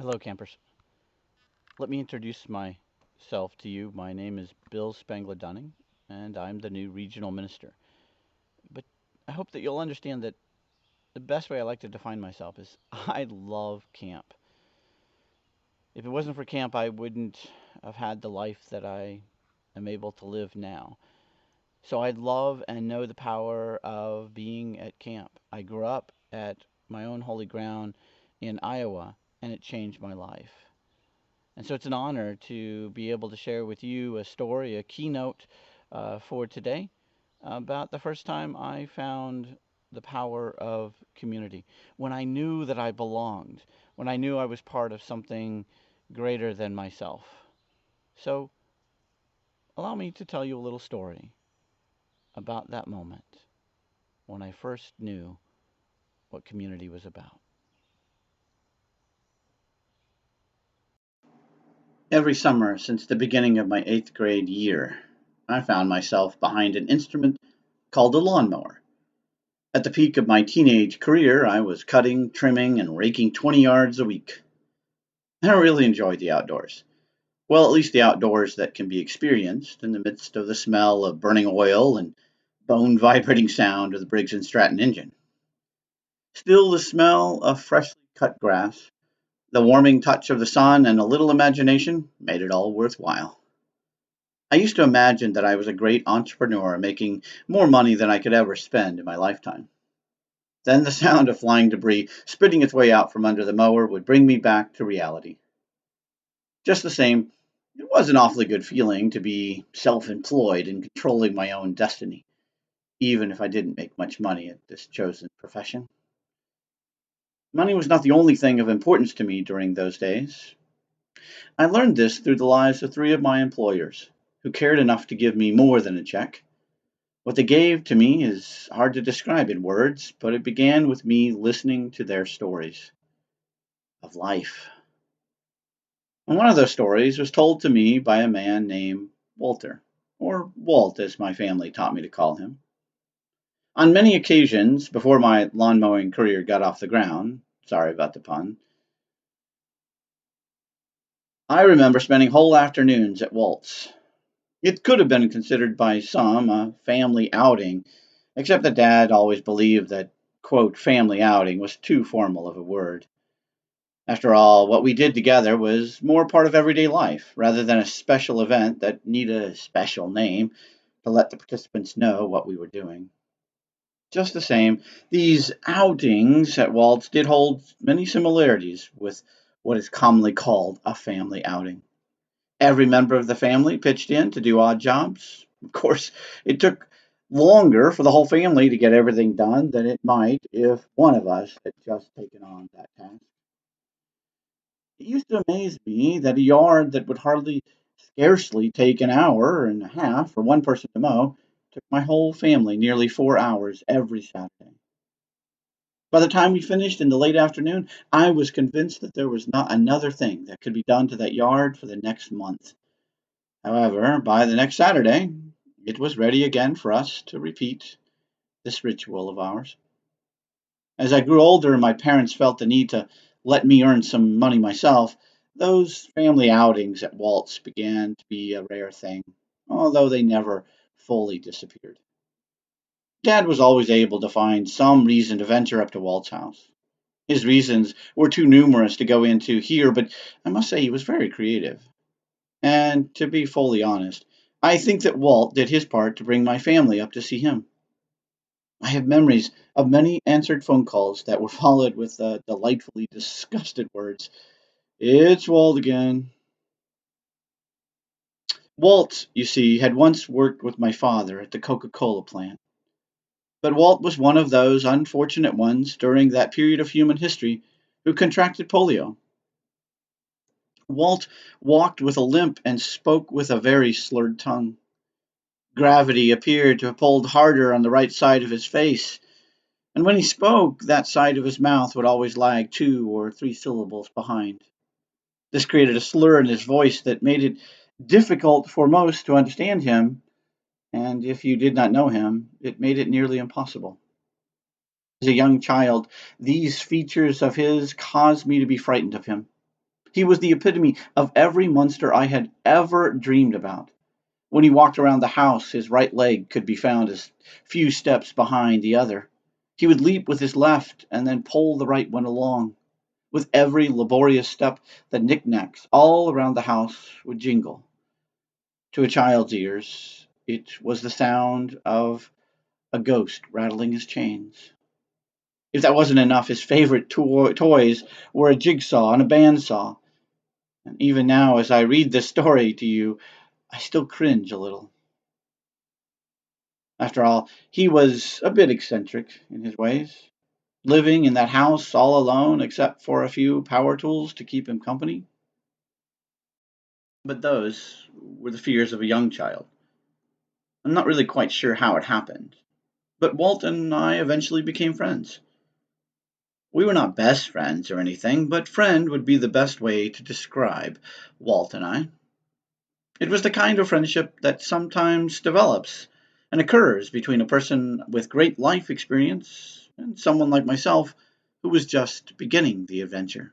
Hello, campers. Let me introduce myself to you. My name is Bill Spangler-Dunning, and I'm the new regional minister. But I hope that you'll understand that the best way I like to define myself is I love camp. If it wasn't for camp, I wouldn't have had the life that I am able to live now. So I love and know the power of being at camp. I grew up at my own holy ground in Iowa, and it changed my life. And so it's an honor to be able to share with you a story, a keynote for today about the first time I found the power of community. When I knew that I belonged, when I knew I was part of something greater than myself. So allow me to tell you a little story about that moment when I first knew what community was about. Every summer since the beginning of my eighth grade year, I found myself behind an instrument called a lawnmower. At the peak of my teenage career, I was cutting, trimming, and raking 20 yards a week. I really enjoyed the outdoors. Well, at least the outdoors that can be experienced in the midst of the smell of burning oil and bone vibrating sound of the Briggs and Stratton engine. Still, the smell of freshly cut grass, the warming touch of the sun, and a little imagination made it all worthwhile. I used to imagine that I was a great entrepreneur making more money than I could ever spend in my lifetime. Then the sound of flying debris spitting its way out from under the mower would bring me back to reality. Just the same, it was an awfully good feeling to be self employed and controlling my own destiny, even if I didn't make much money at this chosen profession. Money was not the only thing of importance to me during those days. I learned this through the lives of three of my employers, who cared enough to give me more than a check. What they gave to me is hard to describe in words, but it began with me listening to their stories of life. And one of those stories was told to me by a man named Walter, or Walt as my family taught me to call him. On many occasions, before my lawn mowing career got off the ground, sorry about the pun, I remember spending whole afternoons at Walt's. It could have been considered by some a family outing, except that Dad always believed that, quote, family outing was too formal of a word. After all, what we did together was more part of everyday life, rather than a special event that needed a special name to let the participants know what we were doing. Just the same, these outings at Waltz did hold many similarities with what is commonly called a family outing. Every member of the family pitched in to do odd jobs. Of course, it took longer for the whole family to get everything done than it might if one of us had just taken on that task. It used to amaze me that a yard that would scarcely take an hour and a half for one person to mow took my whole family nearly 4 hours every Saturday. By the time we finished in the late afternoon, I was convinced that there was not another thing that could be done to that yard for the next month. However, by the next Saturday, it was ready again for us to repeat this ritual of ours. As I grew older and my parents felt the need to let me earn some money myself, those family outings at Waltz began to be a rare thing, although they never fully disappeared. Dad was always able to find some reason to venture up to Walt's house. His reasons were too numerous to go into here, but I must say he was very creative. And to be fully honest, I think that Walt did his part to bring my family up to see him. I have memories of many answered phone calls that were followed with the delightfully disgusted words, "It's Walt again." Walt, you see, had once worked with my father at the Coca Cola plant. But Walt was one of those unfortunate ones during that period of human history who contracted polio. Walt walked with a limp and spoke with a very slurred tongue. Gravity appeared to have pulled harder on the right side of his face, and when he spoke, that side of his mouth would always lag 2 or 3 syllables behind. This created a slur in his voice that made it difficult for most to understand him, and if you did not know him, it made it nearly impossible. As a young child, these features of his caused me to be frightened of him. He was the epitome of every monster I had ever dreamed about. When he walked around the house, his right leg could be found a few steps behind the other. He would leap with his left and then pull the right one along. With every laborious step, the knickknacks all around the house would jingle. To a child's ears, it was the sound of a ghost rattling his chains. If that wasn't enough, his favorite toys were a jigsaw and a bandsaw. And even now, as I read this story to you, I still cringe a little. After all, he was a bit eccentric in his ways, living in that house all alone except for a few power tools to keep him company. But those were the fears of a young child. I'm not really quite sure how it happened, but Walt and I eventually became friends. We were not best friends or anything, but friend would be the best way to describe Walt and I. It was the kind of friendship that sometimes develops and occurs between a person with great life experience and someone like myself who was just beginning the adventure.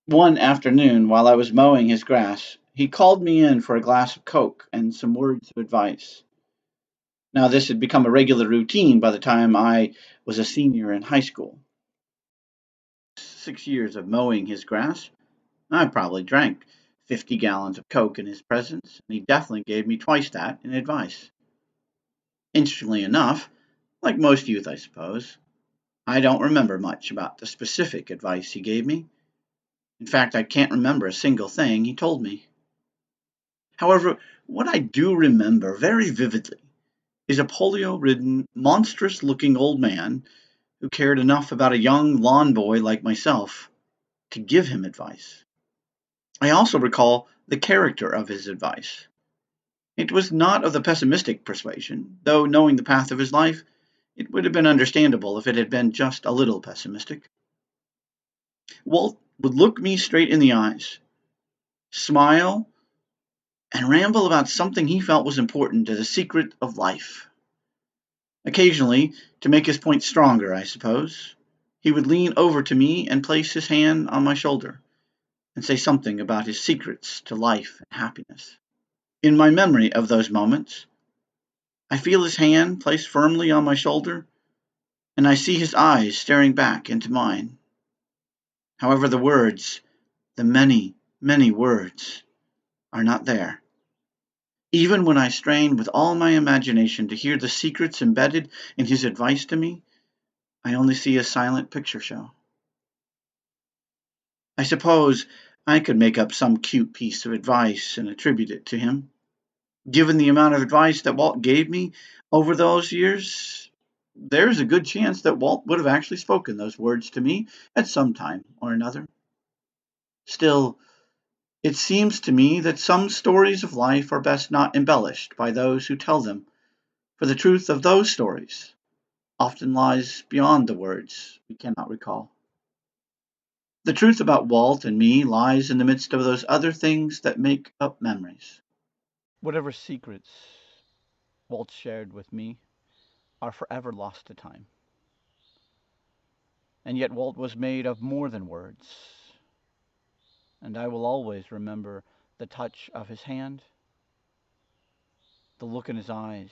One afternoon, while I was mowing his grass, he called me in for a glass of Coke and some words of advice. Now, this had become a regular routine by the time I was a senior in high school. 6 years of mowing his grass, I probably drank 50 gallons of Coke in his presence, and he definitely gave me twice that in advice. Interestingly enough, like most youth, I suppose, I don't remember much about the specific advice he gave me. In fact, I can't remember a single thing he told me. However, what I do remember very vividly is a polio ridden, monstrous looking old man who cared enough about a young lawn boy like myself to give him advice. I also recall the character of his advice. It was not of the pessimistic persuasion, though knowing the path of his life, it would have been understandable if it had been just a little pessimistic. Walt would look me straight in the eyes, smile, and ramble about something he felt was important to the secret of life. Occasionally, to make his point stronger, I suppose, he would lean over to me and place his hand on my shoulder and say something about his secrets to life and happiness. In my memory of those moments, I feel his hand placed firmly on my shoulder, and I see his eyes staring back into mine. However, the words, the many, many words, are not there. Even when I strain with all my imagination to hear the secrets embedded in his advice to me, I only see a silent picture show. I suppose I could make up some cute piece of advice and attribute it to him. Given the amount of advice that Walt gave me over those years, there's a good chance that Walt would have actually spoken those words to me at some time or another. Still, it seems to me that some stories of life are best not embellished by those who tell them, for the truth of those stories often lies beyond the words we cannot recall. The truth about Walt and me lies in the midst of those other things that make up memories. Whatever secrets Walt shared with me are forever lost to time. And yet Walt was made of more than words, and I will always remember the touch of his hand, the look in his eyes,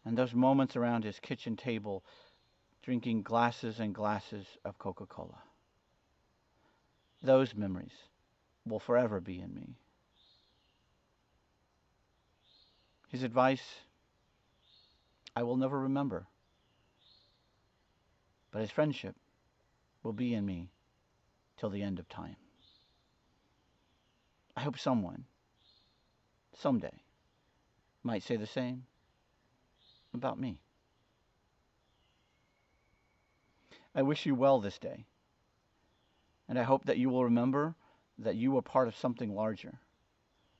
and those moments around his kitchen table drinking glasses and glasses of Coca Cola. Those memories will forever be in me. His advice I will never remember, but his friendship will be in me till the end of time. I hope someone, someday, might say the same about me. I wish you well this day, and I hope that you will remember that you are part of something larger,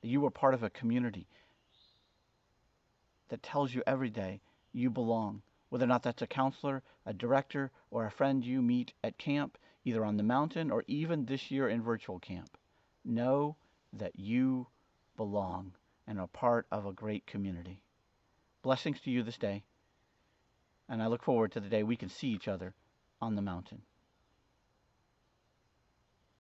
that you are part of a community that tells you every day you belong, whether or not that's a counselor, a director, or a friend you meet at camp, either on the mountain or even this year in virtual camp. Know that you belong and are part of a great community. Blessings to you this day, and I look forward to the day we can see each other on the mountain.